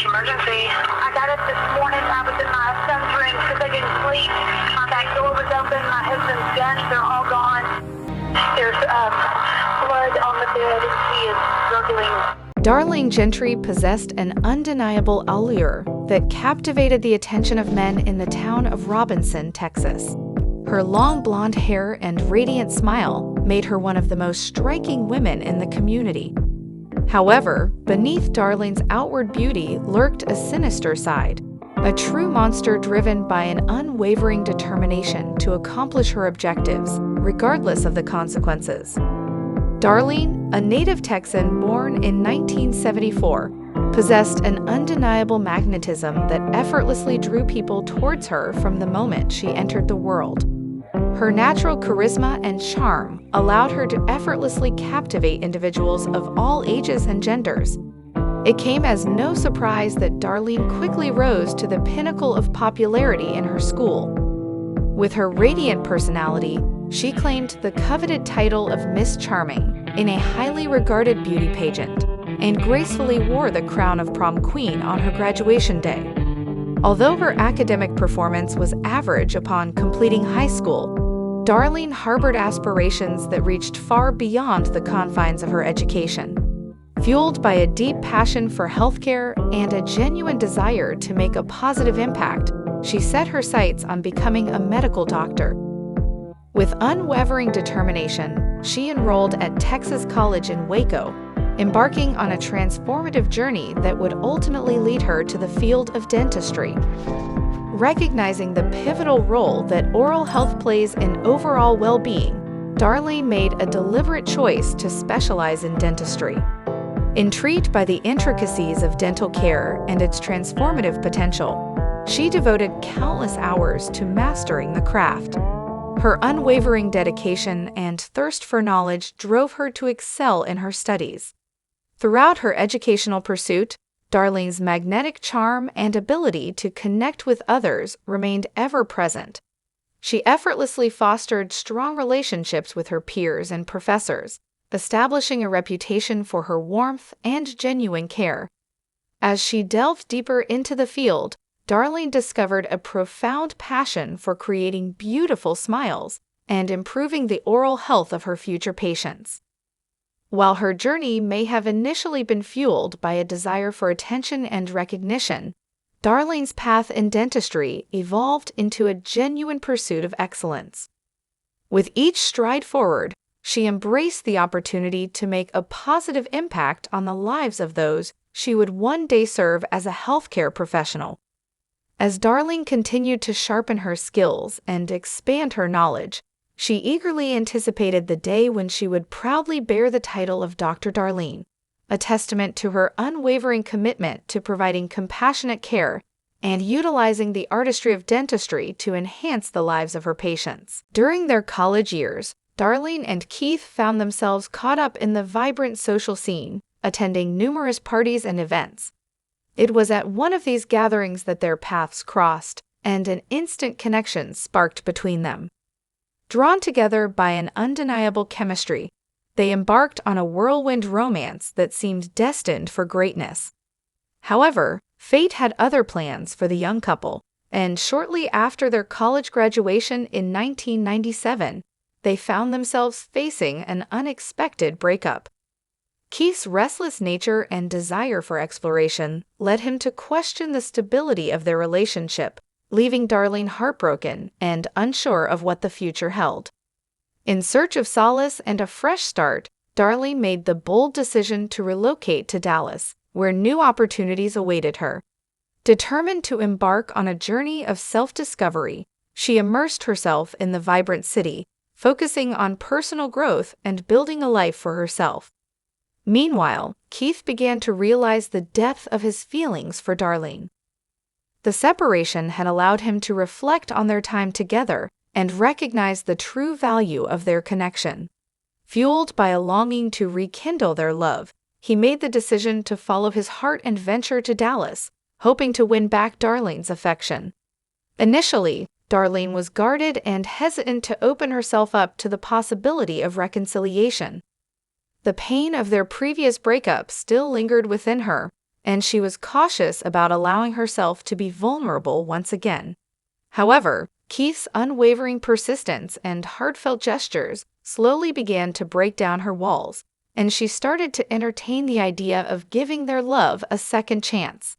emergency. I got up this morning. I was in my son's room because I didn't sleep. My back door was open. My husband's guns, they're all gone. There's blood on the bed. He is struggling. Darlene Gentry possessed an undeniable allure that captivated the attention of men in the town of Robinson, Texas. Her long blonde hair and radiant smile made her one of the most striking women in the community. However, beneath Darlene's outward beauty lurked a sinister side, a true monster driven by an unwavering determination to accomplish her objectives, regardless of the consequences. Darlene, a native Texan born in 1974, possessed an undeniable magnetism that effortlessly drew people towards her from the moment she entered the world. Her natural charisma and charm allowed her to effortlessly captivate individuals of all ages and genders. It came as no surprise that Darlene quickly rose to the pinnacle of popularity in her school. With her radiant personality, she claimed the coveted title of Miss Charming in a highly regarded beauty pageant and gracefully wore the crown of prom queen on her graduation day. Although her academic performance was average upon completing high school, Darlene harbored aspirations that reached far beyond the confines of her education. Fueled by a deep passion for healthcare and a genuine desire to make a positive impact, she set her sights on becoming a medical doctor. With unwavering determination, she enrolled at Texas College in Waco, embarking on a transformative journey that would ultimately lead her to the field of dentistry. Recognizing the pivotal role that oral health plays in overall well-being, Darlene made a deliberate choice to specialize in dentistry. Intrigued by the intricacies of dental care and its transformative potential, she devoted countless hours to mastering the craft. Her unwavering dedication and thirst for knowledge drove her to excel in her studies. Throughout her educational pursuit, Darlene's magnetic charm and ability to connect with others remained ever present. She effortlessly fostered strong relationships with her peers and professors, establishing a reputation for her warmth and genuine care. As she delved deeper into the field, Darlene discovered a profound passion for creating beautiful smiles and improving the oral health of her future patients. While her journey may have initially been fueled by a desire for attention and recognition, Darlene's path in dentistry evolved into a genuine pursuit of excellence. With each stride forward, she embraced the opportunity to make a positive impact on the lives of those she would one day serve as a healthcare professional. As Darlene continued to sharpen her skills and expand her knowledge, she eagerly anticipated the day when she would proudly bear the title of Dr. Darlene, a testament to her unwavering commitment to providing compassionate care and utilizing the artistry of dentistry to enhance the lives of her patients. During their college years, Darlene and Keith found themselves caught up in the vibrant social scene, attending numerous parties and events. It was at one of these gatherings that their paths crossed, and an instant connection sparked between them. Drawn together by an undeniable chemistry, they embarked on a whirlwind romance that seemed destined for greatness. However, fate had other plans for the young couple, and shortly after their college graduation in 1997, they found themselves facing an unexpected breakup. Keith's restless nature and desire for exploration led him to question the stability of their relationship, leaving Darlene heartbroken and unsure of what the future held. In search of solace and a fresh start, Darlene made the bold decision to relocate to Dallas, where new opportunities awaited her. Determined to embark on a journey of self-discovery, she immersed herself in the vibrant city, focusing on personal growth and building a life for herself. Meanwhile, Keith began to realize the depth of his feelings for Darlene. The separation had allowed him to reflect on their time together and recognize the true value of their connection. Fueled by a longing to rekindle their love, he made the decision to follow his heart and venture to Dallas, hoping to win back Darlene's affection. Initially, Darlene was guarded and hesitant to open herself up to the possibility of reconciliation. The pain of their previous breakup still lingered within her, and she was cautious about allowing herself to be vulnerable once again. However, Keith's unwavering persistence and heartfelt gestures slowly began to break down her walls, and she started to entertain the idea of giving their love a second chance.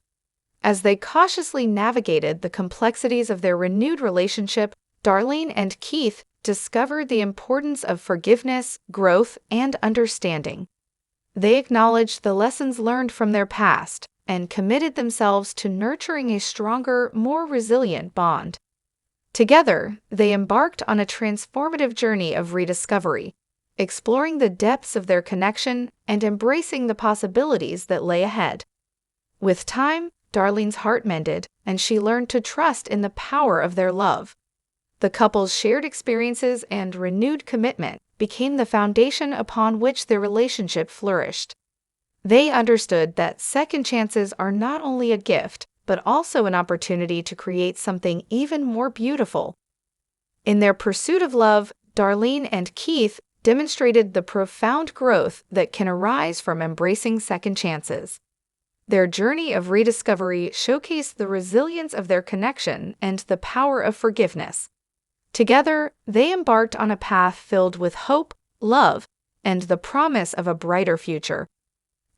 As they cautiously navigated the complexities of their renewed relationship, Darlene and Keith discovered the importance of forgiveness, growth, and understanding. They acknowledged the lessons learned from their past and committed themselves to nurturing a stronger, more resilient bond. Together, they embarked on a transformative journey of rediscovery, exploring the depths of their connection and embracing the possibilities that lay ahead. With time, Darlene's heart mended, and she learned to trust in the power of their love. The couple's shared experiences and renewed commitment became the foundation upon which their relationship flourished. They understood that second chances are not only a gift, but also an opportunity to create something even more beautiful. In their pursuit of love, Darlene and Keith demonstrated the profound growth that can arise from embracing second chances. Their journey of rediscovery showcased the resilience of their connection and the power of forgiveness. Together, they embarked on a path filled with hope, love, and the promise of a brighter future.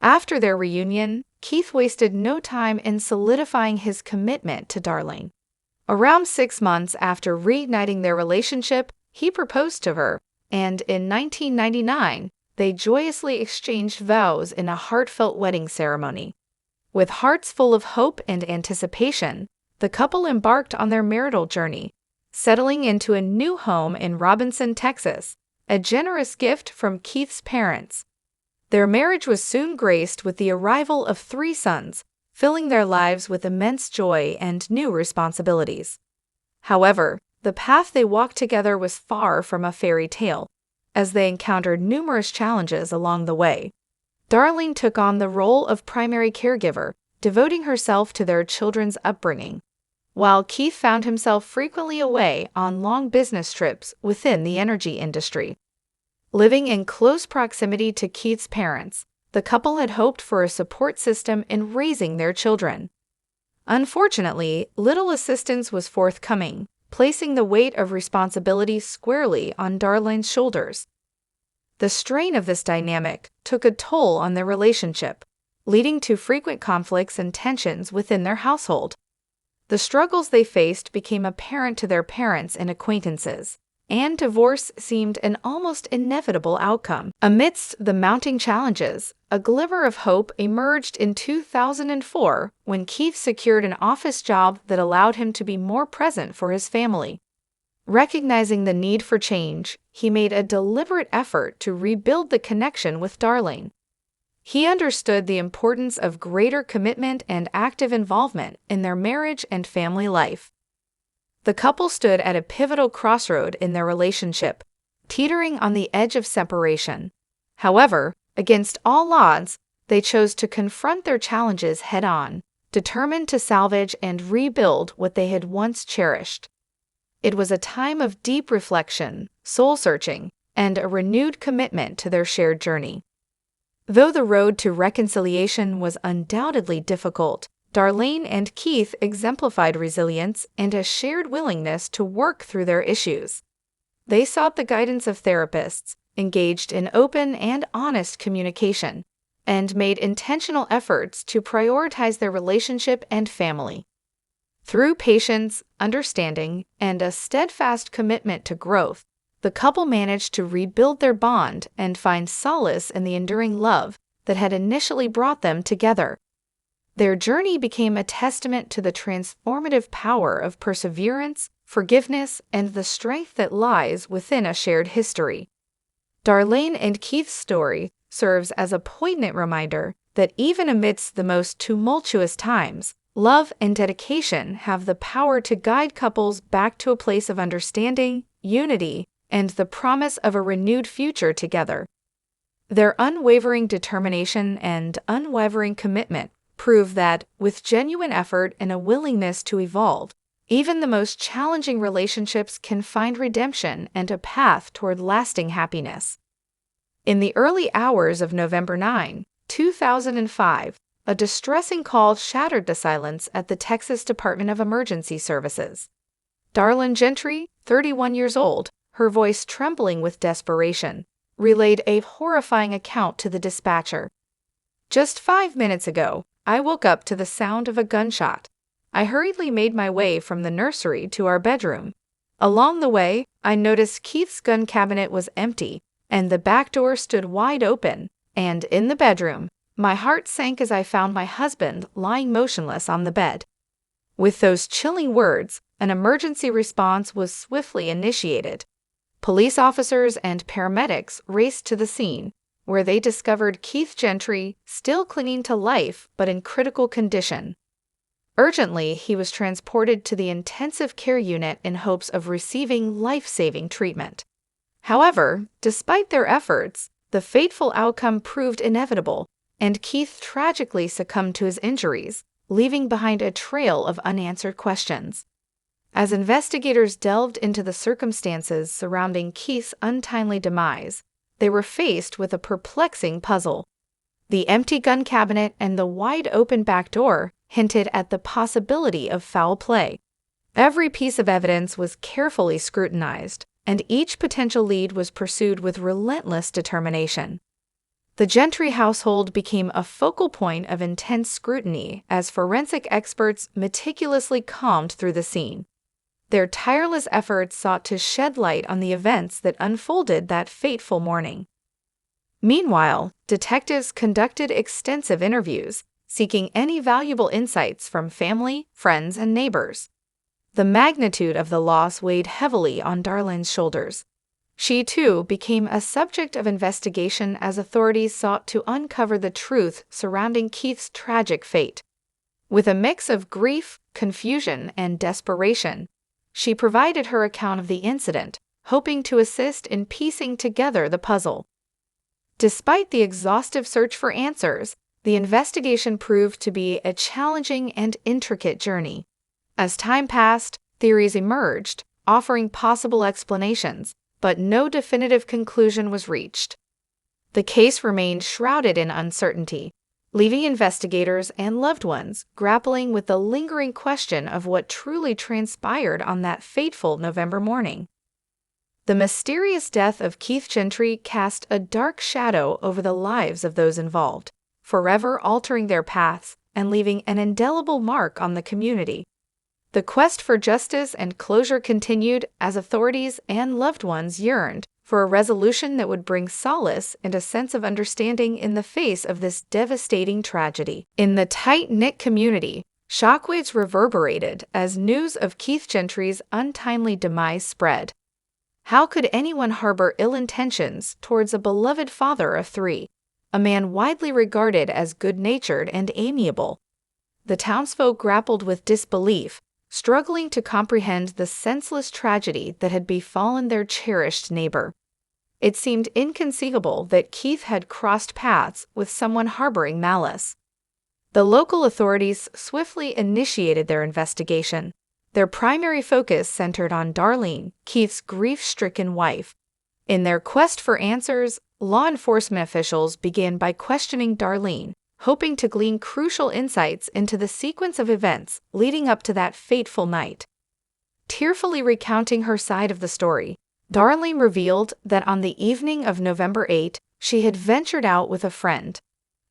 After their reunion, Keith wasted no time in solidifying his commitment to Darlene. Around 6 months after reigniting their relationship, he proposed to her, and in 1999, they joyously exchanged vows in a heartfelt wedding ceremony. With hearts full of hope and anticipation, the couple embarked on their marital journey, settling into a new home in Robinson, Texas, a generous gift from Keith's parents. Their marriage was soon graced with the arrival of 3 sons, filling their lives with immense joy and new responsibilities. However, the path they walked together was far from a fairy tale, as they encountered numerous challenges along the way. Darlene took on the role of primary caregiver, devoting herself to their children's upbringing, while Keith found himself frequently away on long business trips within the energy industry. Living in close proximity to Keith's parents, the couple had hoped for a support system in raising their children. Unfortunately, little assistance was forthcoming, placing the weight of responsibility squarely on Darlene's shoulders. The strain of this dynamic took a toll on their relationship, leading to frequent conflicts and tensions within their household. The struggles they faced became apparent to their parents and acquaintances, and divorce seemed an almost inevitable outcome. Amidst the mounting challenges, a glimmer of hope emerged in 2004 when Keith secured an office job that allowed him to be more present for his family. Recognizing the need for change, he made a deliberate effort to rebuild the connection with Darlene. He understood the importance of greater commitment and active involvement in their marriage and family life. The couple stood at a pivotal crossroad in their relationship, teetering on the edge of separation. However, against all odds, they chose to confront their challenges head-on, determined to salvage and rebuild what they had once cherished. It was a time of deep reflection, soul-searching, and a renewed commitment to their shared journey. Though the road to reconciliation was undoubtedly difficult, Darlene and Keith exemplified resilience and a shared willingness to work through their issues. They sought the guidance of therapists, engaged in open and honest communication, and made intentional efforts to prioritize their relationship and family. Through patience, understanding, and a steadfast commitment to growth, the couple managed to rebuild their bond and find solace in the enduring love that had initially brought them together. Their journey became a testament to the transformative power of perseverance, forgiveness, and the strength that lies within a shared history. Darlene and Keith's story serves as a poignant reminder that even amidst the most tumultuous times, love and dedication have the power to guide couples back to a place of understanding, unity, and the promise of a renewed future together. Their unwavering determination and unwavering commitment prove that, with genuine effort and a willingness to evolve, even the most challenging relationships can find redemption and a path toward lasting happiness. In the early hours of November 9, 2005, a distressing call shattered the silence at the Texas Department of Emergency Services. Darlene Gentry, 31 years old, her voice trembling with desperation, relayed a horrifying account to the dispatcher. "Just 5 minutes ago, I woke up to the sound of a gunshot. I hurriedly made my way from the nursery to our bedroom. Along the way, I noticed Keith's gun cabinet was empty, and the back door stood wide open, and in the bedroom, my heart sank as I found my husband lying motionless on the bed." With those chilling words, an emergency response was swiftly initiated. Police officers and paramedics raced to the scene, where they discovered Keith Gentry still clinging to life but in critical condition. Urgently, he was transported to the intensive care unit in hopes of receiving life-saving treatment. However, despite their efforts, the fateful outcome proved inevitable, and Keith tragically succumbed to his injuries, leaving behind a trail of unanswered questions. As investigators delved into the circumstances surrounding Keith's untimely demise, they were faced with a perplexing puzzle. The empty gun cabinet and the wide-open back door hinted at the possibility of foul play. Every piece of evidence was carefully scrutinized, and each potential lead was pursued with relentless determination. The Gentry household became a focal point of intense scrutiny as forensic experts meticulously combed through the scene. Their tireless efforts sought to shed light on the events that unfolded that fateful morning. Meanwhile, detectives conducted extensive interviews, seeking any valuable insights from family, friends, and neighbors. The magnitude of the loss weighed heavily on Darlene's shoulders. She, too, became a subject of investigation as authorities sought to uncover the truth surrounding Keith's tragic fate. With a mix of grief, confusion, and desperation, she provided her account of the incident, hoping to assist in piecing together the puzzle. Despite the exhaustive search for answers, the investigation proved to be a challenging and intricate journey. As time passed, theories emerged, offering possible explanations, but no definitive conclusion was reached. The case remained shrouded in uncertainty, leaving investigators and loved ones grappling with the lingering question of what truly transpired on that fateful November morning. The mysterious death of Keith Gentry cast a dark shadow over the lives of those involved, forever altering their paths and leaving an indelible mark on the community. The quest for justice and closure continued as authorities and loved ones yearned for a resolution that would bring solace and a sense of understanding in the face of this devastating tragedy. In the tight-knit community, shockwaves reverberated as news of Keith Gentry's untimely demise spread. How could anyone harbor ill intentions towards a beloved father of 3, a man widely regarded as good-natured and amiable? The townsfolk grappled with disbelief, struggling to comprehend the senseless tragedy that had befallen their cherished neighbor. It seemed inconceivable that Keith had crossed paths with someone harboring malice. The local authorities swiftly initiated their investigation. Their primary focus centered on Darlene, Keith's grief-stricken wife. In their quest for answers, law enforcement officials began by questioning Darlene, hoping to glean crucial insights into the sequence of events leading up to that fateful night. Tearfully recounting her side of the story, Darlene revealed that on the evening of November 8, she had ventured out with a friend.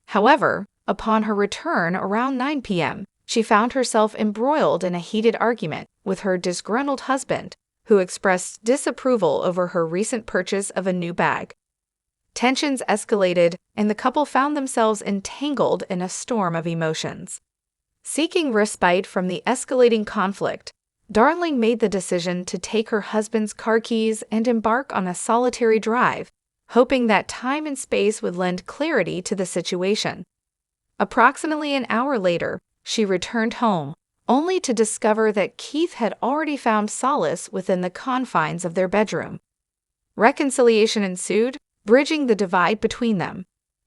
However, upon her return around 9 p.m., she found herself embroiled in a heated argument with her disgruntled husband, who expressed disapproval over her recent purchase of a new bag. Tensions escalated, and the couple found themselves entangled in a storm of emotions. Seeking respite from the escalating conflict, Darlene made the decision to take her husband's car keys and embark on a solitary drive, hoping that time and space would lend clarity to the situation. Approximately an hour later, she returned home, only to discover that Keith had already found solace within the confines of their bedroom. Reconciliation ensued, bridging the divide between them.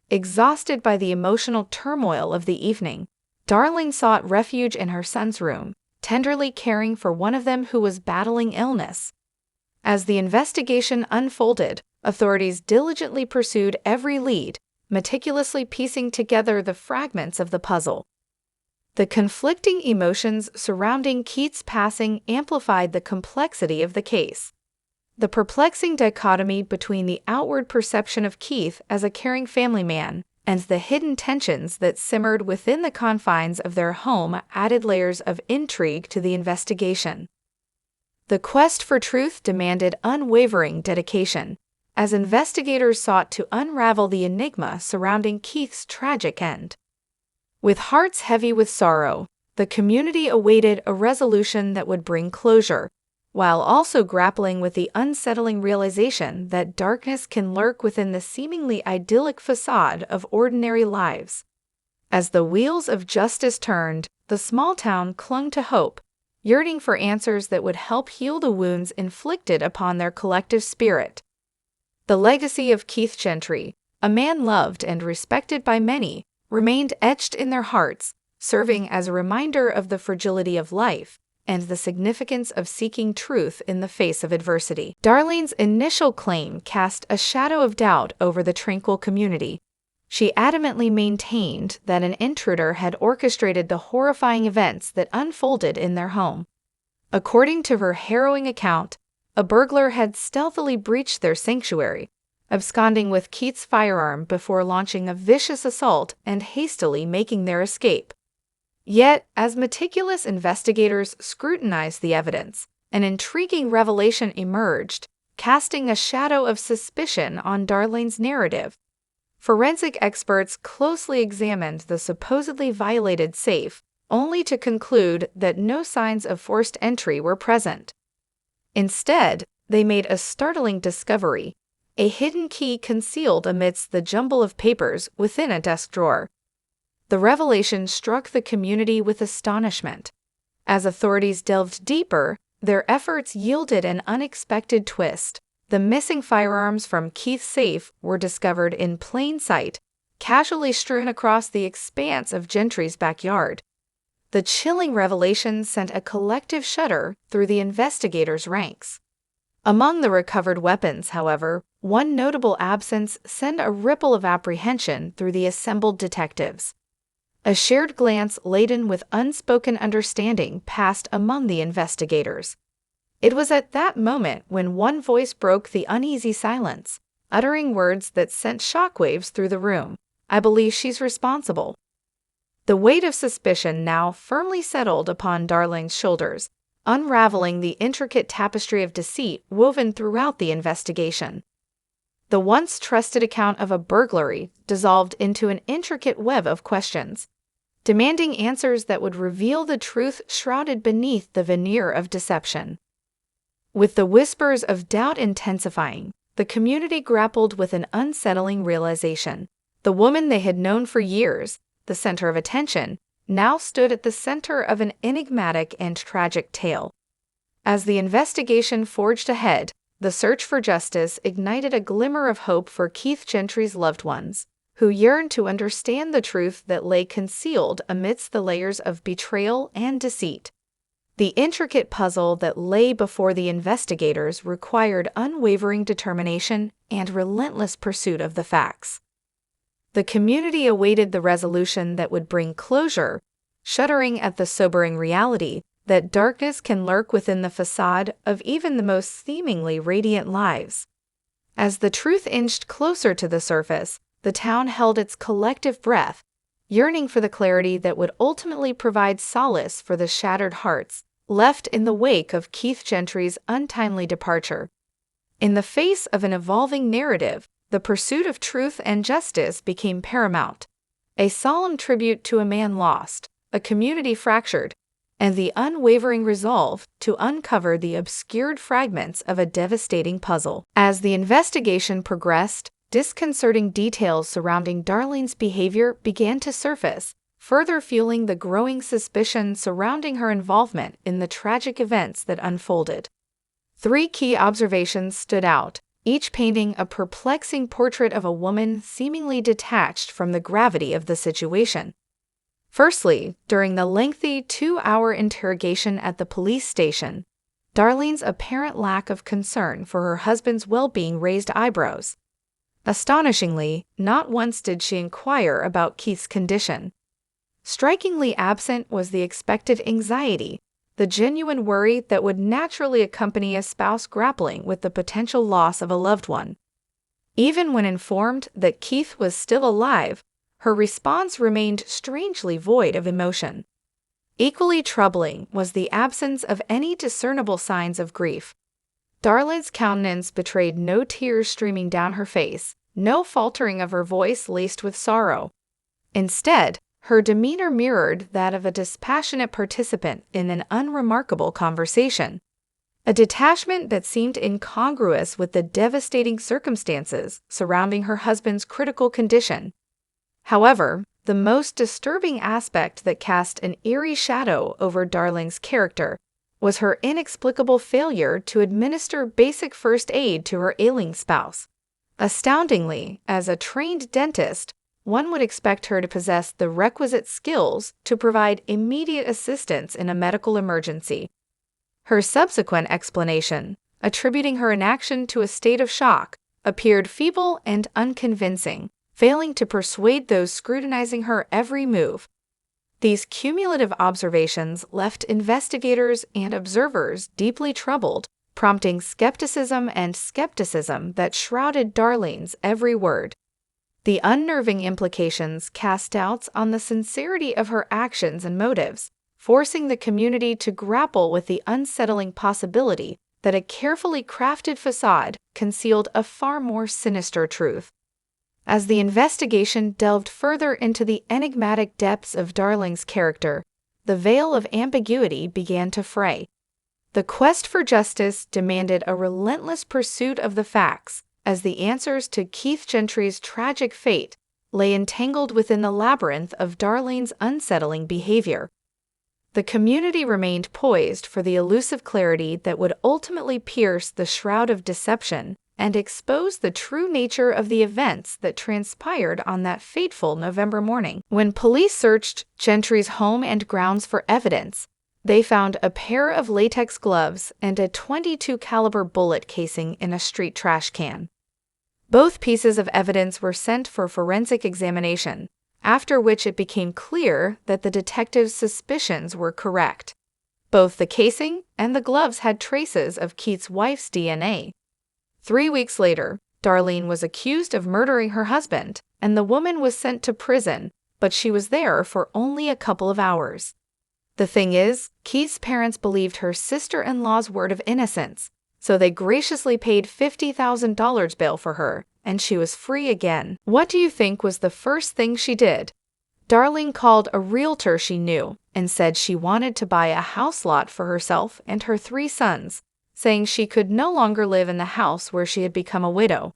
Exhausted by the emotional turmoil of the evening, Darlene sought refuge in her son's room, tenderly caring for one of them who was battling illness. As the investigation unfolded, authorities diligently pursued every lead, meticulously piecing together the fragments of the puzzle. The conflicting emotions surrounding Keith's passing amplified the complexity of the case. The perplexing dichotomy between the outward perception of Keith as a caring family man and the hidden tensions that simmered within the confines of their home added layers of intrigue to the investigation. The quest for truth demanded unwavering dedication, as investigators sought to unravel the enigma surrounding Keith's tragic end. With hearts heavy with sorrow, the community awaited a resolution that would bring closure, while also grappling with the unsettling realization that darkness can lurk within the seemingly idyllic facade of ordinary lives. As the wheels of justice turned, the small town clung to hope, yearning for answers that would help heal the wounds inflicted upon their collective spirit. The legacy of Keith Gentry, a man loved and respected by many, remained etched in their hearts, serving as a reminder of the fragility of life and the significance of seeking truth in the face of adversity. Darlene's initial claim cast a shadow of doubt over the tranquil community. She adamantly maintained that an intruder had orchestrated the horrifying events that unfolded in their home. According to her harrowing account, a burglar had stealthily breached their sanctuary, absconding with Keith's firearm before launching a vicious assault and hastily making their escape. Yet, as meticulous investigators scrutinized the evidence, an intriguing revelation emerged, casting a shadow of suspicion on Darlene's narrative. Forensic experts closely examined the supposedly violated safe, only to conclude that no signs of forced entry were present. Instead, they made a startling discovery: a hidden key concealed amidst the jumble of papers within a desk drawer. The revelation struck the community with astonishment. As authorities delved deeper, their efforts yielded an unexpected twist. The missing firearms from Keith's safe were discovered in plain sight, casually strewn across the expanse of Gentry's backyard. The chilling revelation sent a collective shudder through the investigators' ranks. Among the recovered weapons, however, one notable absence sent a ripple of apprehension through the assembled detectives. A shared glance laden with unspoken understanding passed among the investigators. It was at that moment when one voice broke the uneasy silence, uttering words that sent shockwaves through the room. "I believe she's responsible." The weight of suspicion now firmly settled upon Darlene's shoulders, unraveling the intricate tapestry of deceit woven throughout the investigation. The once trusted account of a burglary dissolved into an intricate web of questions, demanding answers that would reveal the truth shrouded beneath the veneer of deception. With the whispers of doubt intensifying, the community grappled with an unsettling realization. The woman they had known for years, the center of attention, now stood at the center of an enigmatic and tragic tale. As the investigation forged ahead, the search for justice ignited a glimmer of hope for Keith Gentry's loved ones, who yearned to understand the truth that lay concealed amidst the layers of betrayal and deceit. The intricate puzzle that lay before the investigators required unwavering determination and relentless pursuit of the facts. The community awaited the resolution that would bring closure, shuddering at the sobering reality that darkness can lurk within the facade of even the most seemingly radiant lives. As the truth inched closer to the surface, the town held its collective breath, yearning for the clarity that would ultimately provide solace for the shattered hearts left in the wake of Keith Gentry's untimely departure. In the face of an evolving narrative, the pursuit of truth and justice became paramount, a solemn tribute to a man lost, a community fractured, and the unwavering resolve to uncover the obscured fragments of a devastating puzzle. As the investigation progressed, disconcerting details surrounding Darlene's behavior began to surface, further fueling the growing suspicion surrounding her involvement in the tragic events that unfolded. 3 key observations stood out, each painting a perplexing portrait of a woman seemingly detached from the gravity of the situation. Firstly, during the lengthy 2-hour interrogation at the police station, Darlene's apparent lack of concern for her husband's well-being raised eyebrows. Astonishingly, not once did she inquire about Keith's condition. Strikingly absent was the expected anxiety, the genuine worry that would naturally accompany a spouse grappling with the potential loss of a loved one. Even when informed that Keith was still alive, her response remained strangely void of emotion. Equally troubling was the absence of any discernible signs of grief. Darlene's countenance betrayed no tears streaming down her face, no faltering of her voice laced with sorrow. Instead, her demeanor mirrored that of a dispassionate participant in an unremarkable conversation, a detachment that seemed incongruous with the devastating circumstances surrounding her husband's critical condition. However, the most disturbing aspect that cast an eerie shadow over Darlene's character was her inexplicable failure to administer basic first aid to her ailing spouse. Astoundingly, as a trained dentist, one would expect her to possess the requisite skills to provide immediate assistance in a medical emergency. Her subsequent explanation, attributing her inaction to a state of shock, appeared feeble and unconvincing, failing to persuade those scrutinizing her every move. These cumulative observations left investigators and observers deeply troubled, prompting skepticism that shrouded Darlene's every word. The unnerving implications cast doubts on the sincerity of her actions and motives, forcing the community to grapple with the unsettling possibility that a carefully crafted facade concealed a far more sinister truth. As the investigation delved further into the enigmatic depths of Darlene's character, the veil of ambiguity began to fray. The quest for justice demanded a relentless pursuit of the facts, as the answers to Keith Gentry's tragic fate lay entangled within the labyrinth of Darlene's unsettling behavior. The community remained poised for the elusive clarity that would ultimately pierce the shroud of deception and expose the true nature of the events that transpired on that fateful November morning. When police searched Gentry's home and grounds for evidence, they found a pair of latex gloves and a .22 caliber bullet casing in a street trash can. Both pieces of evidence were sent for forensic examination, after which it became clear that the detectives' suspicions were correct. Both the casing and the gloves had traces of Keith's wife's DNA. 3 weeks later, Darlene was accused of murdering her husband, and the woman was sent to prison, but she was there for only a couple of hours. The thing is, Keith's parents believed her sister-in-law's word of innocence, so they graciously paid $50,000 bail for her, and she was free again. What do you think was the first thing she did? Darlene called a realtor she knew and said she wanted to buy a house lot for herself and her 3 sons, saying she could no longer live in the house where she had become a widow.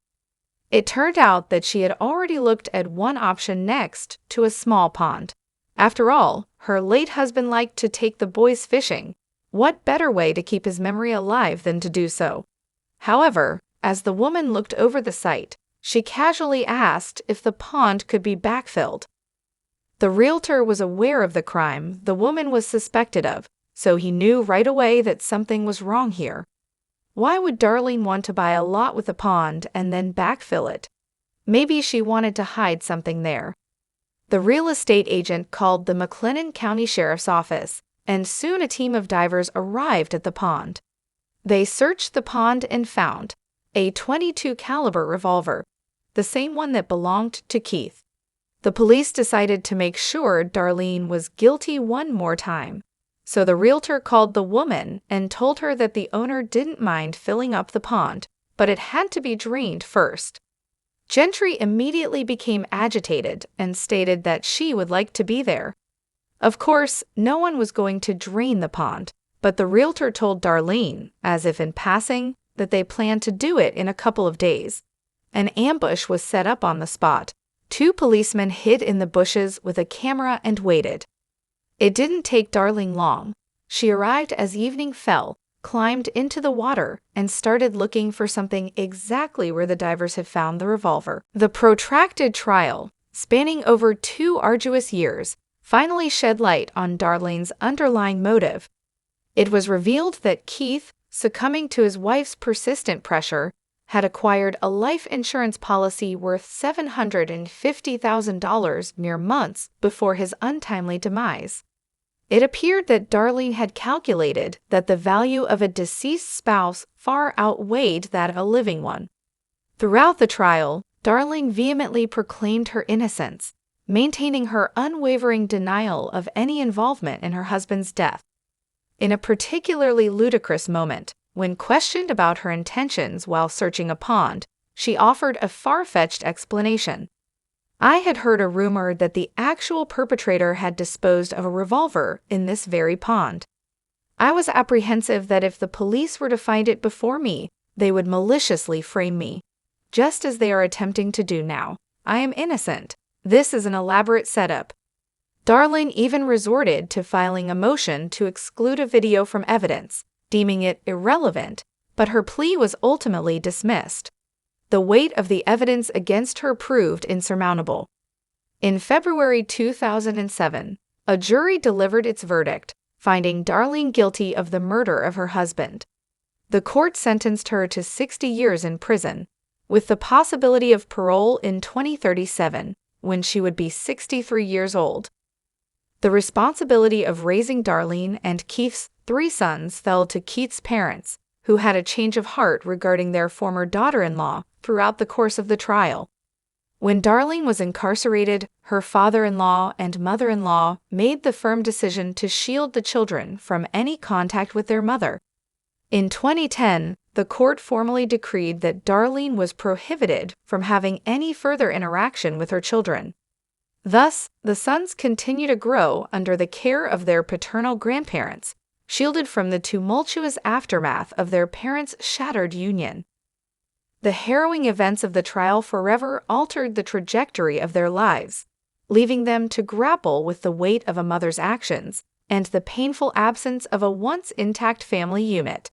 It turned out that she had already looked at one option next to a small pond. After all, her late husband liked to take the boys fishing. What better way to keep his memory alive than to do so? However, as the woman looked over the site, she casually asked if the pond could be backfilled. The realtor was aware of the crime the woman was suspected of, so he knew right away that something was wrong here. Why would Darlene want to buy a lot with a pond and then backfill it? Maybe she wanted to hide something there. The real estate agent called the McLennan County Sheriff's Office, and soon a team of divers arrived at the pond. They searched the pond and found a .22 caliber revolver, the same one that belonged to Keith. The police decided to make sure Darlene was guilty one more time, so the realtor called the woman and told her that the owner didn't mind filling up the pond, but it had to be drained first. Gentry immediately became agitated and stated that she would like to be there. Of course, no one was going to drain the pond, but the realtor told Darlene, as if in passing, that they planned to do it in a couple of days. An ambush was set up on the spot. 2 policemen hid in the bushes with a camera and waited. It didn't take Darlene long. She arrived as evening fell, climbed into the water, and started looking for something exactly where the divers had found the revolver. The protracted trial, spanning over 2 arduous years, finally shed light on Darlene's underlying motive. It was revealed that Keith, succumbing to his wife's persistent pressure, had acquired a life insurance policy worth $750,000 mere months before his untimely demise. It appeared that Darlene had calculated that the value of a deceased spouse far outweighed that of a living one. Throughout the trial, Darlene vehemently proclaimed her innocence, maintaining her unwavering denial of any involvement in her husband's death. In a particularly ludicrous moment, when questioned about her intentions while searching a pond, she offered a far-fetched explanation. "I had heard a rumor that the actual perpetrator had disposed of a revolver in this very pond. I was apprehensive that if the police were to find it before me, they would maliciously frame me, just as they are attempting to do now. I am innocent. This is an elaborate setup." Darlene even resorted to filing a motion to exclude a video from evidence, deeming it irrelevant, but her plea was ultimately dismissed. The weight of the evidence against her proved insurmountable. In February 2007, a jury delivered its verdict, finding Darlene guilty of the murder of her husband. The court sentenced her to 60 years in prison, with the possibility of parole in 2037, when she would be 63 years old. The responsibility of raising Darlene and Keith's 3 sons fell to Keith's parents, who had a change of heart regarding their former daughter-in-law throughout the course of the trial. When Darlene was incarcerated, her father-in-law and mother-in-law made the firm decision to shield the children from any contact with their mother. In 2010, the court formally decreed that Darlene was prohibited from having any further interaction with her children. Thus, the sons continue to grow under the care of their paternal grandparents, shielded from the tumultuous aftermath of their parents' shattered union. The harrowing events of the trial forever altered the trajectory of their lives, leaving them to grapple with the weight of a mother's actions and the painful absence of a once intact family unit.